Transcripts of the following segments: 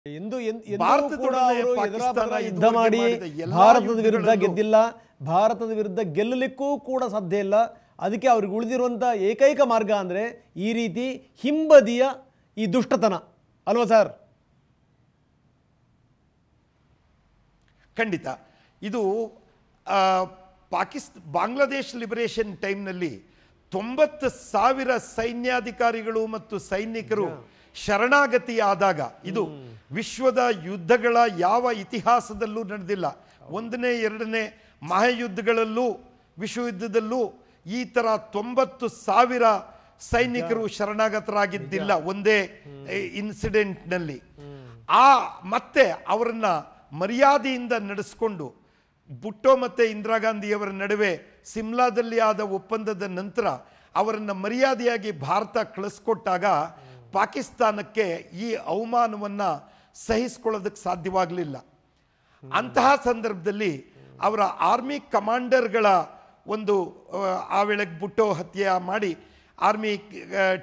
ಎಂದು ಕೂಡ ಅವರು ಎದುರಾಬದುರ ಯುದ್ಧ ಮಾಡಿ ಭಾರತದ ವಿರುದ್ಧ ಗೆದ್ದಿಲ್ಲ, ಭಾರತದ ವಿರುದ್ಧ ಗೆಲ್ಲಲಿಕ್ಕೂ ಕೂಡ ಸಾಧ್ಯ ಇಲ್ಲ. ಅದಕ್ಕೆ ಅವ್ರಿಗೆ ಉಳಿದಿರುವಂಥ ಏಕೈಕ ಮಾರ್ಗ ಅಂದರೆ ಈ ರೀತಿ ಹಿಂಬದಿಯ ಈ ದುಷ್ಟತನ ಅಲ್ವಾ ಸರ್? ಖಂಡಿತ. ಇದು ಬಾಂಗ್ಲಾದೇಶ್ ಲಿಬರೇಷನ್ ಟೈಮ್ನಲ್ಲಿ 90,000 ಸೈನ್ಯಾಧಿಕಾರಿಗಳು ಮತ್ತು ಸೈನಿಕರು ಶರಣಾಗತಿಯಾದಾಗ, ಇದು ವಿಶ್ವದ ಯುದ್ಧಗಳ ಯಾವ ಇತಿಹಾಸದಲ್ಲೂ ನಡೆದಿಲ್ಲ. 1ನೇ 2ನೇ ಮಹಾಯುದ್ಧಗಳಲ್ಲೂ ವಿಶ್ವಯುದ್ಧದಲ್ಲೂ ಈ ಥರ 90,000 ಸೈನಿಕರು ಶರಣಾಗತರಾಗಿದ್ದಿಲ್ಲ ಒಂದೇ ಇನ್ಸಿಡೆಂಟ್ನಲ್ಲಿ. ಮತ್ತೆ ಅವರನ್ನ ಮರ್ಯಾದೆಯಿಂದ ನಡೆಸ್ಕೊಂಡು ಭುಟ್ಟೋ ಮತ್ತು ಇಂದಿರಾ ಗಾಂಧಿಯವರ ನಡುವೆ ಸಿಮ್ಲಾದಲ್ಲಿ ಆದ ಒಪ್ಪಂದದ ನಂತರ ಅವರನ್ನು ಮರ್ಯಾದೆಯಾಗಿ ಭಾರತ ಕಳಿಸ್ಕೊಟ್ಟಾಗ ಪಾಕಿಸ್ತಾನಕ್ಕೆ ಈ ಅವಮಾನವನ್ನು ಸಹಿಸ್ಕೊಳ್ಳೋದಕ್ಕೆ ಸಾಧ್ಯವಾಗಲಿಲ್ಲ. ಅಂತಹ ಸಂದರ್ಭದಲ್ಲಿ ಅವರ ಆರ್ಮಿ ಕಮಾಂಡರ್ಗಳ ಒಂದು ಆ ವೇಳೆಗೆ ಭುಟ್ಟೋ ಹತ್ಯೆ ಮಾಡಿ ಆರ್ಮಿ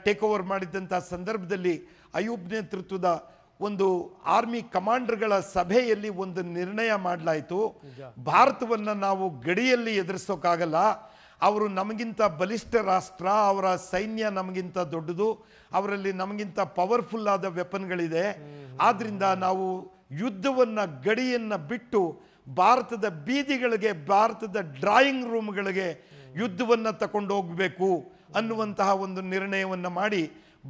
ಟೇಕ್ ಓವರ್ ಮಾಡಿದ್ದಂಥ ಸಂದರ್ಭದಲ್ಲಿ ಅಯೂಬ್ ನೇತೃತ್ವದ ಒಂದು ಆರ್ಮಿ ಕಮಾಂಡರ್ಗಳ ಸಭೆಯಲ್ಲಿ ಒಂದು ನಿರ್ಣಯ ಮಾಡಲಾಯಿತು. ಭಾರತವನ್ನು ನಾವು ಗಡಿಯಲ್ಲಿ ಎದುರಿಸೋಕ್ಕಾಗಲ್ಲ, ಅವರು ನಮಗಿಂತ ಬಲಿಷ್ಠ ರಾಷ್ಟ್ರ, ಅವರ ಸೈನ್ಯ ನಮಗಿಂತ ದೊಡ್ಡದು, ಅವರಲ್ಲಿ ನಮಗಿಂತ ಪವರ್ಫುಲ್ ಆದ ವೆಪನ್ಗಳಿದೆ. ಆದ್ದರಿಂದ ನಾವು ಯುದ್ಧವನ್ನು ಗಡಿಯನ್ನು ಬಿಟ್ಟು ಭಾರತದ ಬೀದಿಗಳಿಗೆ, ಭಾರತದ ಡ್ರಾಯಿಂಗ್ ರೂಮ್ಗಳಿಗೆ ಯುದ್ಧವನ್ನು ತಗೊಂಡು ಹೋಗಬೇಕು ಅನ್ನುವಂತಹ ಒಂದು ನಿರ್ಣಯವನ್ನು ಮಾಡಿ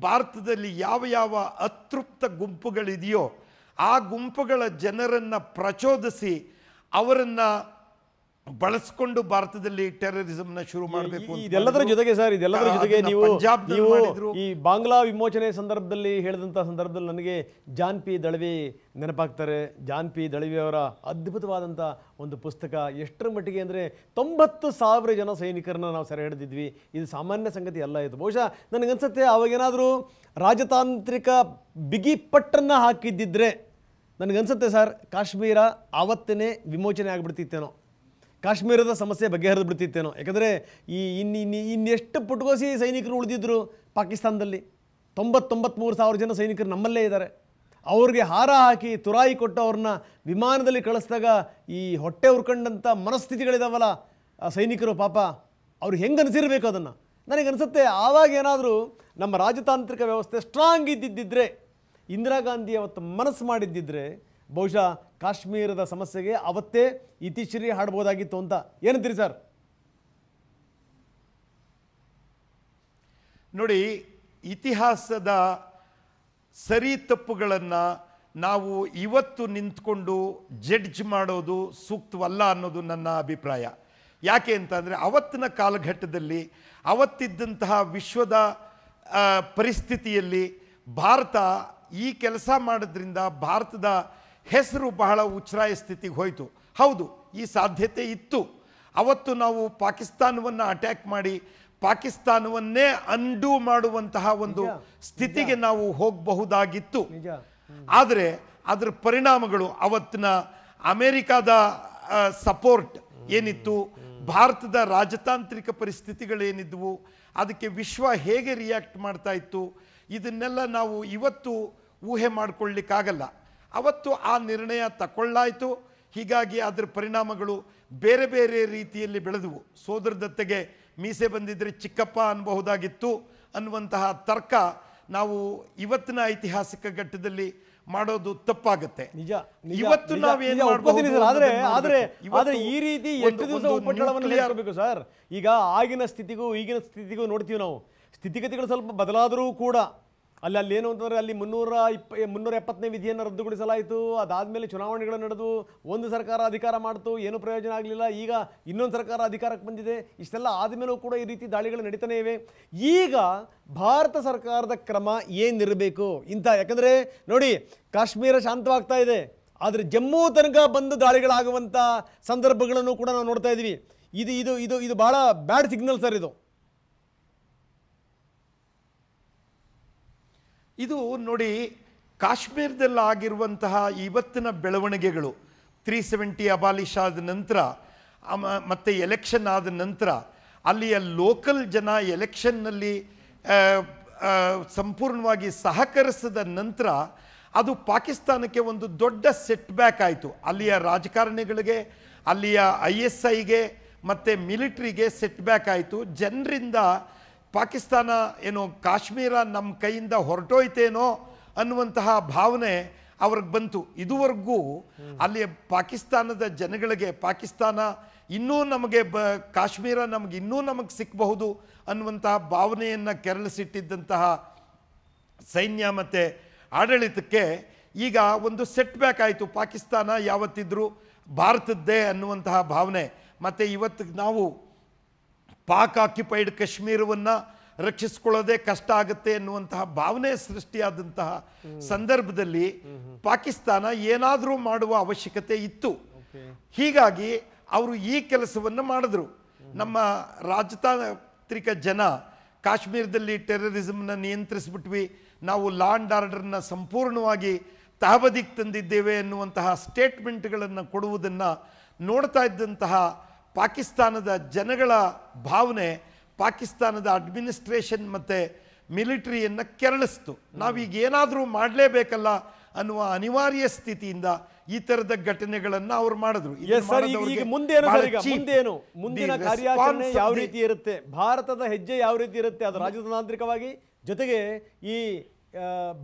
ಭಾರತದಲ್ಲಿ ಯಾವ ಯಾವ ಅತೃಪ್ತ ಗುಂಪುಗಳಿದೆಯೋ ಆ ಗುಂಪುಗಳ ಜನರನ್ನು ಪ್ರಚೋದಿಸಿ ಅವರನ್ನು ಬಳಸಿಕೊಂಡು ಭಾರತದಲ್ಲಿ ಟೆರರಿಸಂನ ಶುರು ಮಾಡಬೇಕು. ಇದೆಲ್ಲದರ ಜೊತೆಗೆ ಸರ್, ಇದೆಲ್ಲದರ ಜೊತೆಗೆ ನೀವು ಈ ಬಾಂಗ್ಲಾ ವಿಮೋಚನೆ ಸಂದರ್ಭದಲ್ಲಿ ಹೇಳಿದಂಥ ಸಂದರ್ಭದಲ್ಲಿ ನನಗೆ ಜಾನ್ ಪಿ ದಳವಿ ನೆನಪಾಗ್ತಾರೆ. ಜಾನ್ ಪಿ ದಳವಿ ಅವರ ಅದ್ಭುತವಾದಂಥ ಒಂದು ಪುಸ್ತಕ. ಎಷ್ಟರ ಮಟ್ಟಿಗೆ ಅಂದರೆ 90,000 ಜನ ಸೈನಿಕರನ್ನ ನಾವು ಸೆರೆ ಹಿಡಿದಿದ್ವಿ. ಇದು ಸಾಮಾನ್ಯ ಸಂಗತಿ ಅಲ್ಲ. ಇದು ಬಹುಶಃ ನನಗನ್ಸುತ್ತೆ ಅವಾಗೇನಾದರೂ ರಾಜತಾಂತ್ರಿಕ ಬಿಗಿ ಪಟ್ಟನ್ನು ಹಾಕಿದ್ದಿದ್ರೆ ನನಗನ್ಸುತ್ತೆ ಸರ್, ಕಾಶ್ಮೀರ ಆವತ್ತೇ ವಿಮೋಚನೆ ಆಗಿಬಿಡ್ತಿತ್ತೇನೋ, ಕಾಶ್ಮೀರದ ಸಮಸ್ಯೆ ಬಗೆಹರಿದು ಬಿಡ್ತಿತ್ತೇನೋ. ಯಾಕಂದರೆ ಇನ್ನೆಷ್ಟು ಪುಟ್ಕೋಸಿ ಸೈನಿಕರು ಉಳಿದಿದ್ದರು ಪಾಕಿಸ್ತಾನದಲ್ಲಿ. 93,000 ಜನ ಸೈನಿಕರು ನಮ್ಮಲ್ಲೇ ಇದ್ದಾರೆ. ಅವ್ರಿಗೆ ಹಾರ ಹಾಕಿ ತುರಾಯಿ ಕೊಟ್ಟು ಅವ್ರನ್ನ ವಿಮಾನದಲ್ಲಿ ಕಳಿಸಿದಾಗ ಈ ಹೊಟ್ಟೆ ಉರ್ಕೊಂಡಂಥ ಮನಸ್ಥಿತಿಗಳಿದಾವಲ್ಲ ಆ ಸೈನಿಕರು, ಪಾಪ ಅವ್ರು ಹೆಂಗೆ ಅನಿಸಿರ್ಬೇಕು ಅದನ್ನು. ನನಗನ್ಸುತ್ತೆ ಆವಾಗ ಏನಾದರೂ ನಮ್ಮ ರಾಜತಾಂತ್ರಿಕ ವ್ಯವಸ್ಥೆ ಸ್ಟ್ರಾಂಗ್ ಇದ್ದಿದ್ದರೆ, ಇಂದಿರಾ ಗಾಂಧಿ ಅವತ್ತು ಮನಸ್ಸು ಮಾಡಿದ್ದಿದ್ರೆ ಬಹುಶಃ ಕಾಶ್ಮೀರದ ಸಮಸ್ಯೆಗೆ ಅವತ್ತೇ ಇತಿಶ್ರೀ ಹಾಡ್ಬೋದಾಗಿತ್ತು ಅಂತ. ಏನಂತೀರಿ ಸರ್? ನೋಡಿ, ಇತಿಹಾಸದ ಸರಿ ತಪ್ಪುಗಳನ್ನು ನಾವು ಇವತ್ತು ನಿಂತ್ಕೊಂಡು ಜಡ್ಜ್ ಮಾಡೋದು ಸೂಕ್ತವಲ್ಲ ಅನ್ನೋದು ನನ್ನ ಅಭಿಪ್ರಾಯ. ಯಾಕೆ ಅಂತಂದರೆ ಅವತ್ತಿನ ಕಾಲಘಟ್ಟದಲ್ಲಿ ಅವತ್ತಿದ್ದಂತಹ ವಿಶ್ವದ ಪರಿಸ್ಥಿತಿಯಲ್ಲಿ ಭಾರತ ಈ ಕೆಲಸ ಮಾಡೋದ್ರಿಂದ ಭಾರತದ ಹೆಸರು ಬಹಳ ಉಚ್ಛ್ರಾಯ ಸ್ಥಿತಿಗೆ ಹೋಯಿತು. ಹೌದು, ಈ ಸಾಧ್ಯತೆ ಇತ್ತು. ಅವತ್ತು ನಾವು ಪಾಕಿಸ್ತಾನವನ್ನು ಅಟ್ಯಾಕ್ ಮಾಡಿ ಪಾಕಿಸ್ತಾನವನ್ನೇ ಅಂಡು ಮಾಡುವಂತಹ ಒಂದು ಸ್ಥಿತಿಗೆ ನಾವು ಹೋಗಬಹುದಾಗಿತ್ತು. ಆದರೆ ಅದರ ಪರಿಣಾಮಗಳು, ಅವತ್ತಿನ ಅಮೆರಿಕಾದ ಸಪೋರ್ಟ್ ಏನಿತ್ತು, ಭಾರತದ ರಾಜತಾಂತ್ರಿಕ ಪರಿಸ್ಥಿತಿಗಳೇನಿದ್ವು, ಅದಕ್ಕೆ ವಿಶ್ವ ಹೇಗೆ ರಿಯಾಕ್ಟ್ ಮಾಡ್ತಾ ಇತ್ತು, ಇದನ್ನೆಲ್ಲ ನಾವು ಇವತ್ತು ಊಹೆ ಮಾಡಿಕೊಳ್ಳಿಕ್ಕಾಗಲ್ಲ. ಅವತ್ತು ಆ ನಿರ್ಣಯ ತಗೊಳ್ಳಾಯಿತು. ಹೀಗಾಗಿ ಅದರ ಪರಿಣಾಮಗಳು ಬೇರೆ ಬೇರೆ ರೀತಿಯಲ್ಲಿ ಬೆಳೆದವು. ಸೋದರದತ್ತೆಗೆ ಮೀಸೆ ಬಂದಿದ್ದರೆ ಚಿಕ್ಕಪ್ಪ ಅನ್ನಬಹುದಾಗಿತ್ತು ಅನ್ನುವಂತಹ ತರ್ಕ ನಾವು ಇವತ್ತಿನ ಐತಿಹಾಸಿಕ ಘಟ್ಟದಲ್ಲಿ ಮಾಡೋದು ತಪ್ಪಾಗುತ್ತೆ. ನಿಜ. ಇವತ್ತು ನಾವೇನು ಮಾಡ್ಬೋದು, ಆದರೆ ಈ ರೀತಿ ಎಷ್ಟು ದಿವಸ ಉಪಟಳವನ್ನು ಸರ್? ಈಗ ಆಗಿನ ಸ್ಥಿತಿಗೂ ಈಗಿನ ಸ್ಥಿತಿಗೂ ನೋಡ್ತೀವಿ ನಾವು. ಸ್ಥಿತಿಗತಿಗಳು ಸ್ವಲ್ಪ ಬದಲಾದರೂ ಕೂಡ ಅಲ್ಲೇನು ಅಂತಂದರೆ ಅಲ್ಲಿ 370ನೇ ವಿಧಿಯನ್ನು ರದ್ದುಗೊಳಿಸಲಾಯಿತು. ಅದಾದಮೇಲೆ ಚುನಾವಣೆಗಳು ನಡೆದು ಒಂದು ಸರ್ಕಾರ ಅಧಿಕಾರ ಮಾಡ್ತು, ಏನೂ ಪ್ರಯೋಜನ ಆಗಲಿಲ್ಲ. ಈಗ ಇನ್ನೊಂದು ಸರ್ಕಾರ ಅಧಿಕಾರಕ್ಕೆ ಬಂದಿದೆ. ಇಷ್ಟೆಲ್ಲ ಆದಮೇಲೂ ಕೂಡ ಈ ರೀತಿ ದಾಳಿಗಳು ನಡೀತಾನೆ ಇವೆ. ಈಗ ಭಾರತ ಸರ್ಕಾರದ ಕ್ರಮ ಏನಿರಬೇಕು ಇಂಥ? ಯಾಕಂದರೆ ನೋಡಿ, ಕಾಶ್ಮೀರ ಶಾಂತವಾಗ್ತಾ ಇದೆ, ಆದರೆ ಜಮ್ಮು ತನಕ ಬಂದು ದಾಳಿಗಳಾಗುವಂಥ ಸಂದರ್ಭಗಳನ್ನು ಕೂಡ ನಾವು ನೋಡ್ತಾ ಇದ್ದೀವಿ. ಇದು ಇದು ಇದು ಇದು ಭಾಳ ಬ್ಯಾಡ್ ಸಿಗ್ನಲ್ ಸರ್. ಇದು ನೋಡಿ, ಕಾಶ್ಮೀರದಲ್ಲಿ ಆಗಿರುವಂತಹ ಇವತ್ತಿನ ಬೆಳವಣಿಗೆಗಳು 370 ಅಬಾಲಿಷ್ ಆದ ನಂತರ ಮತ್ತು ಎಲೆಕ್ಷನ್ ಆದ ನಂತರ ಅಲ್ಲಿಯ ಲೋಕಲ್ ಜನ ಎಲೆಕ್ಷನ್ನಲ್ಲಿ ಸಂಪೂರ್ಣವಾಗಿ ಸಹಕರಿಸಿದ ನಂತರ ಅದು ಪಾಕಿಸ್ತಾನಕ್ಕೆ ಒಂದು ದೊಡ್ಡ ಸೆಟ್ ಬ್ಯಾಕ್ ಆಯಿತು. ಅಲ್ಲಿಯ ರಾಜಕಾರಣಿಗಳಿಗೆ, ಅಲ್ಲಿಯ ISIಗೆ ಮತ್ತು ಮಿಲಿಟ್ರಿಗೆ ಸೆಟ್ ಬ್ಯಾಕ್ ಆಯಿತು. ಜನರಿಂದ ಪಾಕಿಸ್ತಾನ ಏನೋ ಕಾಶ್ಮೀರ ನಮ್ಮ ಕೈಯಿಂದ ಹೊರಟೋಯ್ತೇನೋ ಅನ್ನುವಂತಹ ಭಾವನೆ ಅವ್ರಿಗೆ ಬಂತು. ಇದುವರೆಗೂ ಅಲ್ಲಿ ಪಾಕಿಸ್ತಾನದ ಜನಗಳಿಗೆ ಪಾಕಿಸ್ತಾನ ಇನ್ನೂ ನಮಗೆ ಕಾಶ್ಮೀರ ನಮಗೆ ಸಿಕ್ಕಬಹುದು ಅನ್ನುವಂತಹ ಭಾವನೆಯನ್ನು ಕೆರಳಿಸಿಟ್ಟಿದ್ದಂತಹ ಸೈನ್ಯ ಮತ್ತು ಆಡಳಿತಕ್ಕೆ ಈಗ ಒಂದು ಸೆಟ್ ಬ್ಯಾಕ್ ಆಯಿತು. ಪಾಕಿಸ್ತಾನ ಯಾವತ್ತಿದ್ರೂ ಭಾರತದ್ದೇ ಅನ್ನುವಂತಹ ಭಾವನೆ. ಮತ್ತು ಇವತ್ತು ನಾವು ಪಾಕ್ ಆಕ್ಯುಪೈಡ್ ಕಾಶ್ಮೀರವನ್ನು ರಕ್ಷಿಸ್ಕೊಳ್ಳೋದೇ ಕಷ್ಟ ಆಗುತ್ತೆ ಎನ್ನುವಂತಹ ಭಾವನೆ ಸೃಷ್ಟಿಯಾದಂತಹ ಸಂದರ್ಭದಲ್ಲಿ ಪಾಕಿಸ್ತಾನ ಏನಾದರೂ ಮಾಡುವ ಅವಶ್ಯಕತೆ ಇತ್ತು. ಹೀಗಾಗಿ ಅವರು ಈ ಕೆಲಸವನ್ನು ಮಾಡಿದ್ರು. ನಮ್ಮ ರಾಜತಾಂತ್ರಿಕ ಜನ ಕಾಶ್ಮೀರದಲ್ಲಿ ಟೆರರಿಸಮ್ನ ನಿಯಂತ್ರಿಸ್ಬಿಟ್ವಿ, ನಾವು ಲಾ ಆ್ಯಂಡ್ ಆರ್ಡರ್ನ ಸಂಪೂರ್ಣವಾಗಿ ತಹಬದಿಗೆ ತಂದಿದ್ದೇವೆ ಎನ್ನುವಂತಹ ಸ್ಟೇಟ್ಮೆಂಟ್ಗಳನ್ನು ಕೊಡುವುದನ್ನು ನೋಡ್ತಾ ಇದ್ದಂತಹ ಪಾಕಿಸ್ತಾನದ ಜನಗಳ ಭಾವನೆ ಪಾಕಿಸ್ತಾನದ ಅಡ್ಮಿನಿಸ್ಟ್ರೇಷನ್ ಮತ್ತು ಮಿಲಿಟರಿಯನ್ನು ಕೆರಳಿಸ್ತು. ನಾವೀಗ ಏನಾದರೂ ಮಾಡಲೇಬೇಕಲ್ಲ ಅನ್ನುವ ಅನಿವಾರ್ಯ ಸ್ಥಿತಿಯಿಂದ ಈ ಥರದ ಘಟನೆಗಳನ್ನು ಅವ್ರು ಮಾಡಿದ್ರು. ಮುಂದಿನ ಕಾರ್ಯಾಚರಣೆ ಯಾವ ರೀತಿ ಇರುತ್ತೆ, ಭಾರತದ ಹೆಜ್ಜೆ ಯಾವ ರೀತಿ ಇರುತ್ತೆ, ಅದು ರಾಜತಾಂತ್ರಿಕವಾಗಿ, ಜೊತೆಗೆ ಈ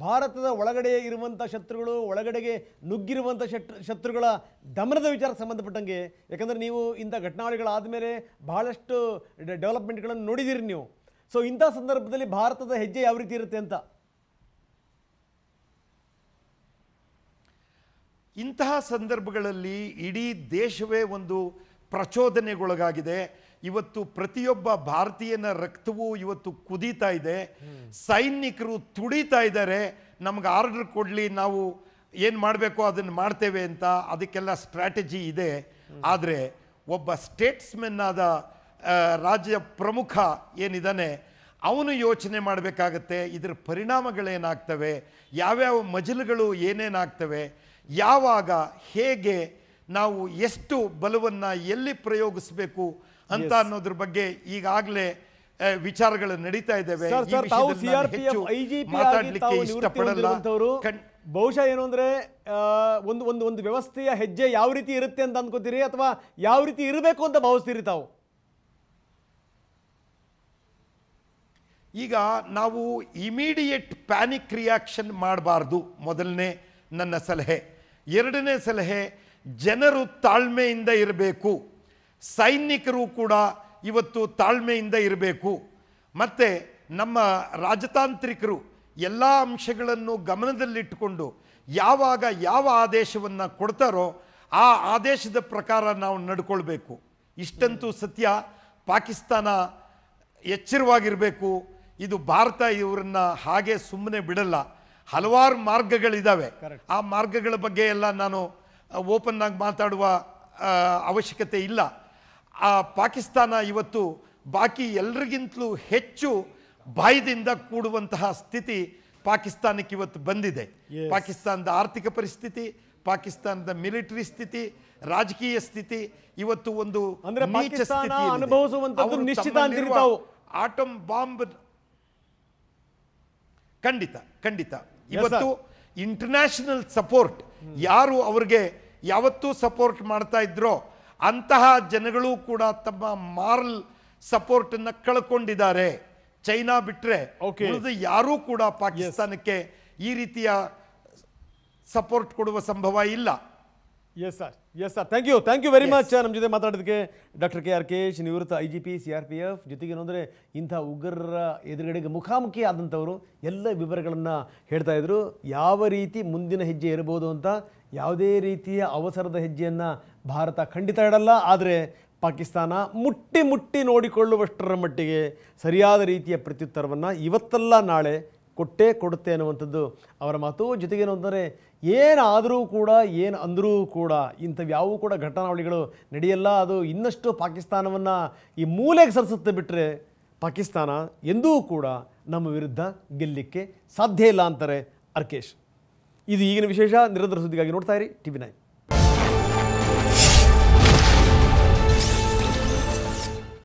ಭಾರತದ ಒಳಗಡೆ ಇರುವಂಥ ಶತ್ರುಗಳು, ಒಳಗಡೆಗೆ ನುಗ್ಗಿರುವಂಥ ಶತ್ರುಗಳ ದಮನದ ವಿಚಾರಕ್ಕೆ ಸಂಬಂಧಪಟ್ಟಂಗೆ, ಯಾಕಂದರೆ ನೀವು ಇಂಥ ಘಟನಾವಳಿಗಳಾದ ಮೇಲೆ ಬಹಳಷ್ಟು ಡೆವಲಪ್ಮೆಂಟ್ಗಳನ್ನು ನೋಡಿದ್ದೀರಿ ನೀವು. ಸೊ ಇಂಥ ಸಂದರ್ಭದಲ್ಲಿ ಭಾರತದ ಹೆಜ್ಜೆ ಯಾವ ರೀತಿ ಇರುತ್ತೆ ಅಂತ? ಇಂತಹ ಸಂದರ್ಭಗಳಲ್ಲಿ ಇಡೀ ದೇಶವೇ ಒಂದು ಪ್ರಚೋದನೆಗೊಳಗಾಗಿದೆ. ಇವತ್ತು ಪ್ರತಿಯೊಬ್ಬ ಭಾರತೀಯನ ರಕ್ತವೂ ಇವತ್ತು ಕುದೀತಾ ಇದೆ. ಸೈನಿಕರು ತುಡಿತಾ ಇದ್ದಾರೆ, ನಮ್ಗೆ ಆರ್ಡರ್ ಕೊಡಲಿ, ನಾವು ಏನು ಮಾಡಬೇಕು ಅದನ್ನು ಮಾಡ್ತೇವೆ ಅಂತ. ಅದಕ್ಕೆಲ್ಲ ಸ್ಟ್ರಾಟಜಿ ಇದೆ. ಆದರೆ ಒಬ್ಬ ಸ್ಟೇಟ್ಸ್ಮೆನ್ ಆದ ರಾಜ್ಯ ಪ್ರಮುಖ ಏನಿದ್ದಾನೆ ಅವನು ಯೋಚನೆ ಮಾಡಬೇಕಾಗತ್ತೆ, ಇದರ ಪರಿಣಾಮಗಳೇನಾಗ್ತವೆ, ಯಾವ್ಯಾವ ಮಜಲುಗಳು ಏನೇನಾಗ್ತವೆ, ಯಾವಾಗ ಹೇಗೆ ನಾವು ಎಷ್ಟು ಬಲವನ್ನು ಎಲ್ಲಿ ಪ್ರಯೋಗಿಸಬೇಕು ಅಂತ ಅನ್ನೋದ್ರ ಬಗ್ಗೆ ಈಗಾಗಲೇ ವಿಚಾರಗಳು ನಡೀತಾ ಇದ್ದಾವೆ. ಮಾತಾಡಲಿಕ್ಕೆ ಇಷ್ಟಪಡಲ್ಲ. ಬಹುಶಃ ಏನು ಅಂದ್ರೆ ಒಂದು ವ್ಯವಸ್ಥೆಯ ಹೆಜ್ಜೆ ಯಾವ ರೀತಿ ಇರುತ್ತೆ ಅಂತ ಅನ್ಕೋತೀರಿ, ಅಥವಾ ಯಾವ ರೀತಿ ಇರಬೇಕು ಅಂತ ಭಾವಿಸ್ತೀರಿ ತಾವು? ಈಗ ನಾವು ಇಮಿಡಿಯೇಟ್ ಪ್ಯಾನಿಕ್ ರಿಯಾಕ್ಷನ್ ಮಾಡಬಾರ್ದು, ಮೊದಲನೇ ನನ್ನ ಸಲಹೆ. ಎರಡನೇ ಸಲಹೆ, ಜನರು ತಾಳ್ಮೆಯಿಂದ ಇರಬೇಕು. ಸೈನಿಕರು ಕೂಡ ಇವತ್ತು ತಾಳ್ಮೆಯಿಂದ ಇರಬೇಕು. ಮತ್ತು ನಮ್ಮ ರಾಜತಾಂತ್ರಿಕರು ಎಲ್ಲ ಅಂಶಗಳನ್ನು ಗಮನದಲ್ಲಿಟ್ಟುಕೊಂಡು ಯಾವಾಗ ಯಾವ ಆದೇಶವನ್ನು ಕೊಡ್ತಾರೋ ಆ ಆದೇಶದ ಪ್ರಕಾರ ನಾವು ನಡ್ಕೊಳ್ಬೇಕು. ಇಷ್ಟಂತೂ ಸತ್ಯ. ಪಾಕಿಸ್ತಾನ ಎಚ್ಚರವಾಗಿರಬೇಕು. ಇದು ಭಾರತ ಇವರನ್ನ ಹಾಗೆ ಸುಮ್ಮನೆ ಬಿಡಲ್ಲ. ಹಲವಾರು ಮಾರ್ಗಗಳಿದ್ದಾವೆ. ಆ ಮಾರ್ಗಗಳ ಬಗ್ಗೆ ಎಲ್ಲ ನಾನು ಓಪನ್ ಆಗಿ ಮಾತಾಡುವ ಅವಶ್ಯಕತೆ ಇಲ್ಲ. ಆ ಪಾಕಿಸ್ತಾನ ಇವತ್ತು ಬಾಕಿ ಎಲ್ರಿಗಿಂತಲೂ ಹೆಚ್ಚು ಭಯದಿಂದ ಕೂಡುವಂತಹ ಸ್ಥಿತಿ ಪಾಕಿಸ್ತಾನಕ್ಕೆ ಇವತ್ತು ಬಂದಿದೆ. ಪಾಕಿಸ್ತಾನದ ಆರ್ಥಿಕ ಪರಿಸ್ಥಿತಿ, ಪಾಕಿಸ್ತಾನದ ಮಿಲಿಟರಿ ಸ್ಥಿತಿ, ರಾಜಕೀಯ ಸ್ಥಿತಿ ಇವತ್ತು ಒಂದು ನೀಚ ಸ್ಥಿತಿ ಅನುಭವಿಸುವಂತ. ಆಟಮ್ ಬಾಂಬ್ ಖಂಡಿತ ಇವತ್ತು ಇಂಟರ್ನ್ಯಾಷನಲ್ ಸಪೋರ್ಟ್ ಯಾರು ಅವ್ರಿಗೆ ಯಾವತ್ತೂ ಸಪೋರ್ಟ್ ಮಾಡ್ತಾ ಇದ್ರೋ ಅಂತಹ ಜನಗಳು ಕೂಡ ತಮ್ಮ ಮಾರಲ್ ಸಪೋರ್ಟನ್ನು ಕಳ್ಕೊಂಡಿದ್ದಾರೆ. ಚೈನಾ ಬಿಟ್ಟರೆ ಉಳಿದ ಯಾರೂ ಕೂಡ ಪಾಕಿಸ್ತಾನಕ್ಕೆ ಈ ರೀತಿಯ ಸಪೋರ್ಟ್ ಕೊಡುವ ಸಂಭವ ಇಲ್ಲ. Yes sir thank you very much. ನಮ್ಮ ಜೊತೆ ಮಾತಾಡೋದಕ್ಕೆ ಡಾಕ್ಟರ್ KR Kesh, ನಿವೃತ್ತ IGP CRPF, ಜೊತೆಗೆ ಏನಂದರೆ ಇಂಥ ಉಗ್ರರ ಎದುರುಗಡೆಗೆ ಮುಖಾಮುಖಿ ಆದಂಥವರು ಎಲ್ಲ ವಿವರಗಳನ್ನು ಹೇಳ್ತಾ ಇದ್ರು. ಯಾವ ರೀತಿ ಮುಂದಿನ ಹೆಜ್ಜೆ ಇರಬಹುದು ಅಂತ, ಯಾವುದೇ ರೀತಿಯ ಅವಸರದ ಹೆಜ್ಜೆಯನ್ನು ಭಾರತ ಖಂಡಿತ ಇಡಲ್ಲ. ಆದರೆ ಪಾಕಿಸ್ತಾನ ಮುಟ್ಟಿ ನೋಡಿಕೊಳ್ಳುವಷ್ಟರ ಮಟ್ಟಿಗೆ ಸರಿಯಾದ ರೀತಿಯ ಪ್ರತ್ಯುತ್ತರವನ್ನು ಇವತ್ತಲ್ಲ ನಾಳೆ ಕೊಡುತ್ತೆ ಅನ್ನುವಂಥದ್ದು ಅವರ ಮಾತು. ಜೊತೆಗೇನು ಅಂದರೆ ಏನಾದರೂ ಕೂಡ ಏನು ಅಂದರೂ ಕೂಡ ಇಂಥವ್ಯಾವೂ ಕೂಡ ಘಟನಾವಳಿಗಳು ನಡೆಯಲ್ಲ. ಅದು ಇನ್ನಷ್ಟು ಪಾಕಿಸ್ತಾನವನ್ನು ಈ ಮೂಲೆಗೆ ಸರಿಸುತ್ತೆ ಬಿಟ್ಟರೆ ಪಾಕಿಸ್ತಾನ ಎಂದೂ ಕೂಡ ನಮ್ಮ ವಿರುದ್ಧ ಗೆಲ್ಲಲಿಕ್ಕೆ ಸಾಧ್ಯ ಇಲ್ಲ ಅಂತಾರೆ RKesh. ಇದು ಈಗಿನ ವಿಶೇಷ. ನಿರಂತರ ಸುದ್ದಿಗಾಗಿ ನೋಡ್ತಾ ಇರಿ TV9.